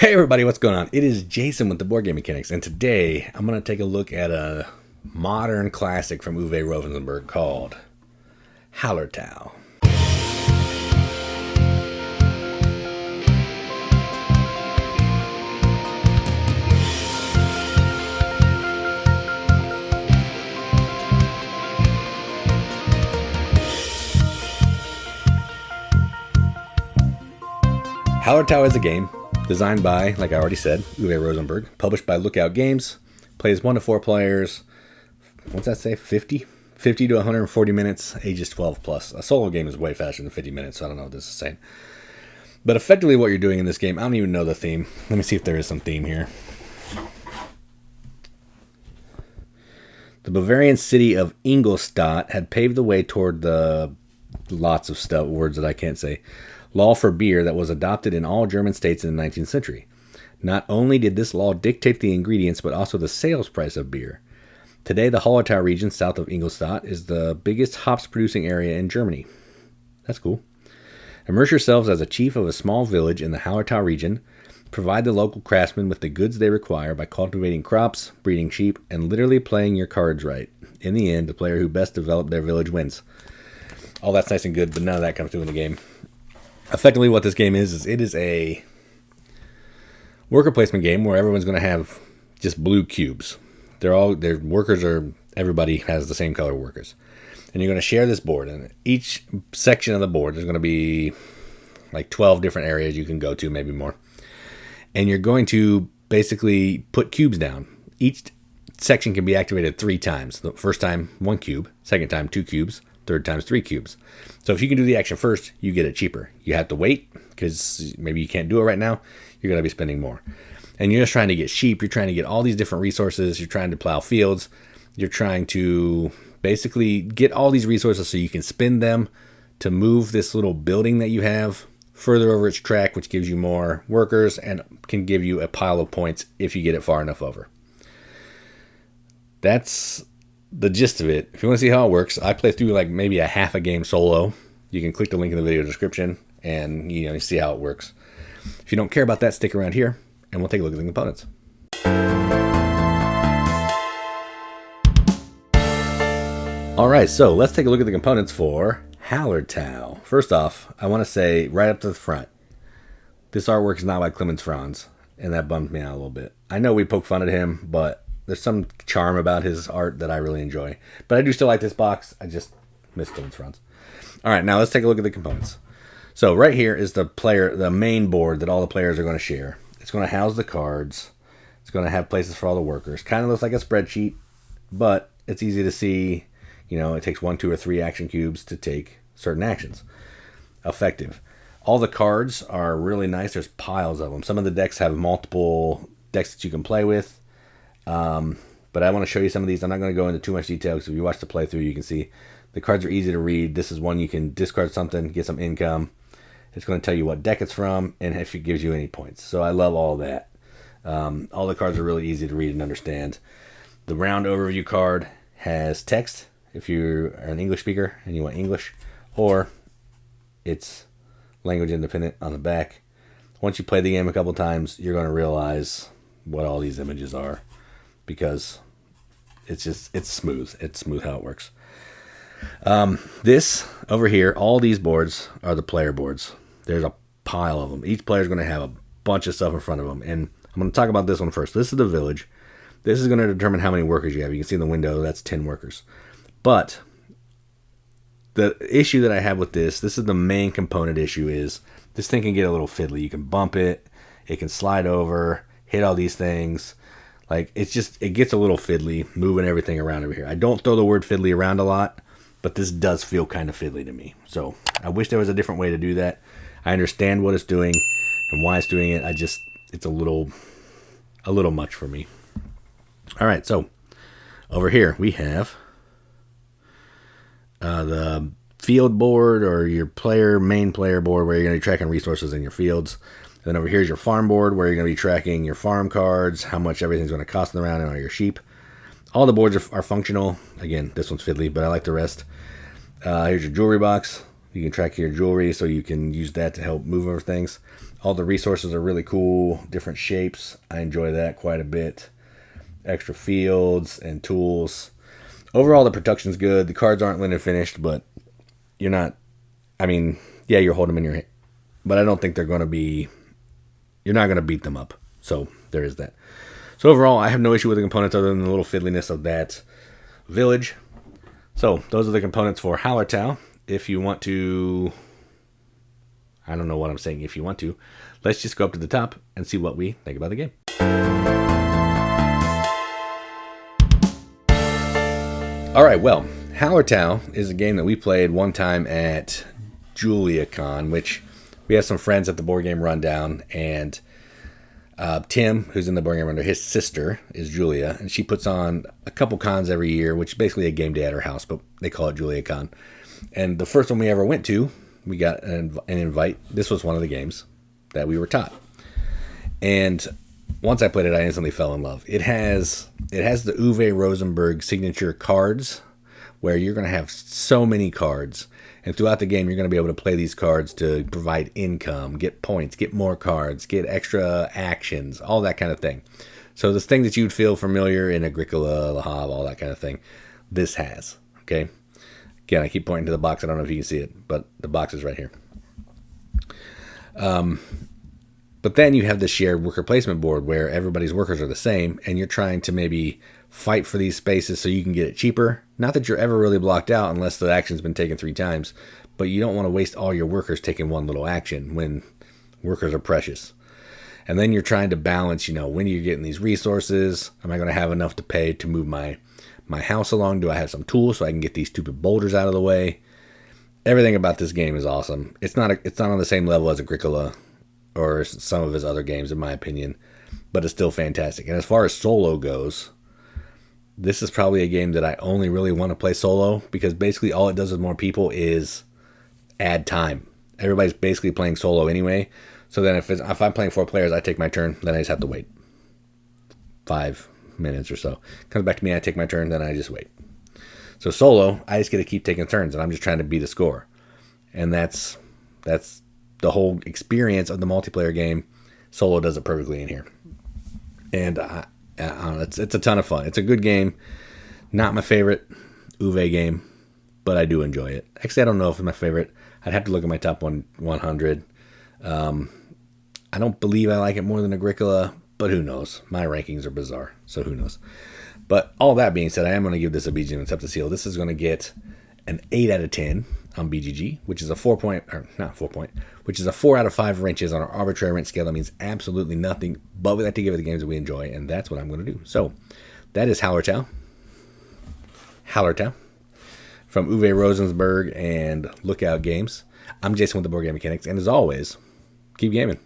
Hey everybody, what's going on? It is Jason with the Board Game Mechanics, and today I'm going to take a look at a modern classic from Uwe Rosenberg called Hallertau. Hallertau is a game designed by, like I already said, Uwe Rosenberg, published by Lookout Games, plays 1 to 4 players, what's that say, 50 to 140 minutes, ages 12 plus. A solo game is way faster than 50 minutes, so I don't know what this is saying. But effectively what you're doing in this game, I don't even know the theme. Let me see if there is some theme here. The Bavarian city of Ingolstadt had paved the way toward the lots of stuff, words that I can't say, law for beer that was adopted in all German states in the 19th century. Not only did this law dictate the ingredients, but also the sales price of beer. Today, the Hallertau region south of Ingolstadt is the biggest hops-producing area in Germany. That's cool. Immerse yourselves as a chief of a small village in the Hallertau region. Provide the local craftsmen with the goods they require by cultivating crops, breeding sheep, and literally playing your cards right. In the end, the player who best developed their village wins. All that's nice and good, but none of that comes through in the game. Effectively what this game is it is a worker placement game where everyone's going to have just blue cubes. Their workers are, everybody has the same color workers. And you're going to share this board, and each section of the board, there's going to be like 12 different areas you can go to, maybe more. And you're going to basically put cubes down. Each section can be activated 3 times. The first time, 1 cube. Second time, 2 cubes. Third time is 3 cubes. So if you can do the action first, you get it cheaper. You have to wait because maybe you can't do it right now. You're going to be spending more. And you're just trying to get sheep. You're trying to get all these different resources. You're trying to plow fields. You're trying to basically get all these resources so you can spend them to move this little building that you have further over its track, which gives you more workers and can give you a pile of points if you get it far enough over. That's the gist of it. If you want to see how it works, I play through like maybe a half a game solo. You can click the link in the video description and you see how it works. If you don't care about that, stick around here and we'll take a look at the components. Alright, so let's take a look at the components for Hallertau. First off, I want to say right up to the front, this artwork is not by Clemens Franz, and that bummed me out a little bit. I know we poke fun at him, but there's some charm about his art that I really enjoy. But I do still like this box. I just miss Clemens Franz. Alright, now let's take a look at the components. So right here is the main board that all the players are going to share. It's going to house the cards. It's going to have places for all the workers. Kind of looks like a spreadsheet, but it's easy to see. It takes 1, 2, or 3 action cubes to take certain actions. Effective. All the cards are really nice. There's piles of them. Some of the decks have multiple decks that you can play with. But I want to show you some of these. I'm not going to go into too much detail because if you watch the playthrough, you can see the cards are easy to read. This is one you can discard something, get some income. It's going to tell you what deck it's from and if it gives you any points. So I love all that. All the cards are really easy to read and understand. The round overview card has text if you're an English speaker and you want English, or it's language independent on the back. Once you play the game a couple times, you're going to realize what all these images are because it's smooth. It's smooth how it works. This over here, all these boards are the player boards. There's a pile of them. Each player is going to have a bunch of stuff in front of them, and I'm going to talk about this one first. This is the village. This is going to determine how many workers you have. You can see in the window that's 10 workers. But the issue that I have with this is the main component issue is this thing can get a little fiddly. You can bump it. It can slide over, hit all these things. Like, it gets a little fiddly moving everything around over here. I don't throw the word fiddly around a lot, but this does feel kind of fiddly to me. So I wish there was a different way to do that. I understand what it's doing and why it's doing it. It's a little much for me. All right, so over here we have the field board, or your main player board, where you're going to be tracking resources in your fields. And then over here is your farm board, where you're going to be tracking your farm cards, how much everything's going to cost in the round, and all your sheep. All the boards are functional. Again, this one's fiddly, but I like the rest. Here's your jewelry box. You can track your jewelry, so you can use that to help move over things. All the resources are really cool, different shapes. I enjoy that quite a bit. Extra fields and tools. Overall, the production's good. The cards aren't limited finished, but you're not. I mean, yeah, you're holding them in your hand, but I don't think they're going to be. You're not going to beat them up. So there is that. So overall, I have no issue with the components other than the little fiddliness of that village. So those are the components for Hallertau. If you want to, I don't know what I'm saying. If you want to, let's just go up to the top and see what we think about the game. All right, well, Hallertau is a game that we played one time at JuliaCon, which we have some friends at the Board Game Rundown, and Tim, who's in the Board Game Rundown, his sister is Julia, and she puts on a couple cons every year, which is basically a game day at her house, but they call it JuliaCon. And the first one we ever went to, we got an invite. This was one of the games that we were taught. And once I played it, I instantly fell in love. It has the Uwe Rosenberg signature cards, where you're going to have so many cards. And throughout the game, you're going to be able to play these cards to provide income, get points, get more cards, get extra actions, all that kind of thing. So this thing that you'd feel familiar in Agricola, Le Havre, all that kind of thing, this has. Okay. Again, I keep pointing to the box. I don't know if you can see it, but the box is right here. But then you have the shared worker placement board where everybody's workers are the same, and you're trying to maybe fight for these spaces so you can get it cheaper. Not that you're ever really blocked out unless the action's been taken 3 times, but you don't want to waste all your workers taking one little action when workers are precious. And then you're trying to balance, when you're getting these resources. Am I going to have enough to pay to move my house along? Do I have some tools so I can get these stupid boulders out of the way? Everything about this game is awesome. It's not on the same level as Agricola or some of his other games, in my opinion, but it's still fantastic. And as far as solo goes, this is probably a game that I only really want to play solo, because basically all it does with more people is add time. Everybody's basically playing solo anyway. So then if I'm playing 4 players, I take my turn, then I just have to wait 5 minutes or so. Comes back to me, I take my turn, then I just wait. So solo, I just get to keep taking turns, and I'm just trying to beat a score. And that's the whole experience of the multiplayer game. Solo does it perfectly in here. And it's a ton of fun. It's a good game. Not my favorite Uwe game, but I do enjoy it. Actually, I don't know if it's my favorite. I'd have to look at my top 100. I don't believe I like it more than Agricola, but who knows? My rankings are bizarre, so who knows? But all that being said, I am going to give this a BGG and accept the seal. This is going to get an 8 out of 10 on BGG, which is a 4 out of 5 wrenches on our arbitrary wrench scale. That means absolutely nothing, but we like to give it the games that we enjoy, and that's what I'm going to do. So that is Hallertau from Uwe Rosenberg and Lookout Games. I'm Jason with the Board Game Mechanics, and as always, keep gaming.